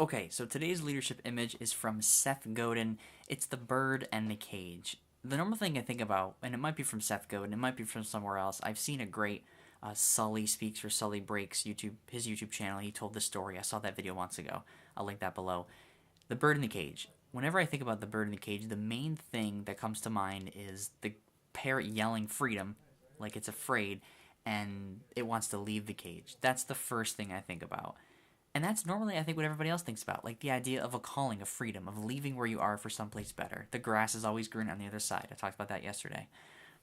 Okay, so today's leadership image is from Seth Godin. It's the bird and the cage. The normal thing I think about, and it might be from Seth Godin, it might be from somewhere else. I've seen a great Sully Speaks or Sully Breaks his YouTube channel. He told this story. I saw that video months ago. I'll link that below. The bird in the cage. Whenever I think about the bird in the cage, the main thing that comes to mind is the parrot yelling freedom, like it's afraid, and it wants to leave the cage. That's the first thing I think about. And that's normally, I think, what everybody else thinks about, like the idea of a calling, of freedom, of leaving where you are for someplace better. The grass is always green on the other side. I talked about that yesterday.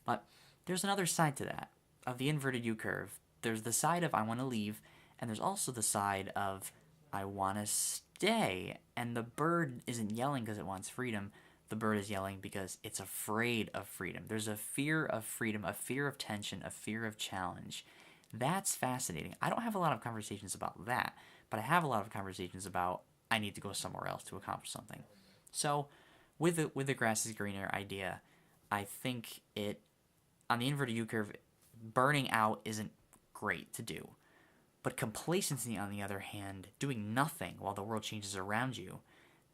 But there's another side to that, of the inverted U curve. There's the side of I want to leave, and there's also the side of I want to stay. And the bird isn't yelling because it wants freedom. The bird is yelling because it's afraid of freedom. There's a fear of freedom, a fear of tension, a fear of challenge. That's fascinating. I don't have a lot of conversations about that, but I have a lot of conversations about I need to go somewhere else to accomplish something. So with the grass is greener idea, I think it, on the inverted U curve, burning out isn't great to do. But complacency, on the other hand, doing nothing while the world changes around you,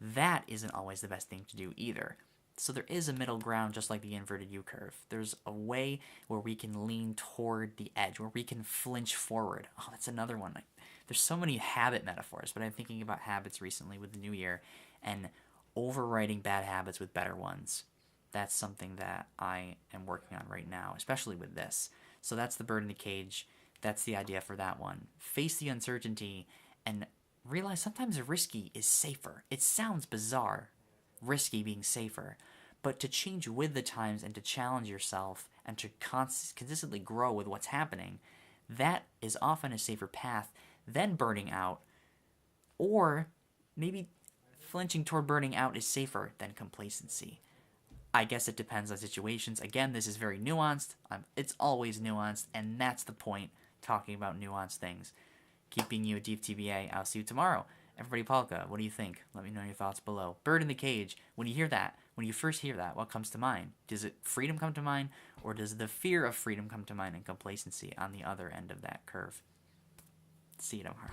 that isn't always the best thing to do either. So there is a middle ground, just like the inverted U curve. There's a way where we can lean toward the edge, where we can flinch forward. Oh, that's another one. There's so many habit metaphors, but I'm thinking about habits recently with the new year and overriding bad habits with better ones. That's something that I am working on right now, especially with this. So that's the bird in the cage. That's the idea for that one. Face the uncertainty and realize sometimes risky is safer. It sounds bizarre, risky being safer, but to change with the times and to challenge yourself and to consistently grow with what's happening, that is often a safer path than burning out, or maybe flinching toward burning out is safer than complacency. I guess it depends on situations. Again, this is very nuanced. It's always nuanced, and that's the point, talking about nuanced things. Keeping you a deep TBA. I'll see you tomorrow. Everybody, Polka, what do you think? Let me know your thoughts below. Bird in the cage. When you hear that, when you first hear that, what comes to mind? Does it freedom come to mind, or does the fear of freedom come to mind and complacency on the other end of that curve? See you tomorrow.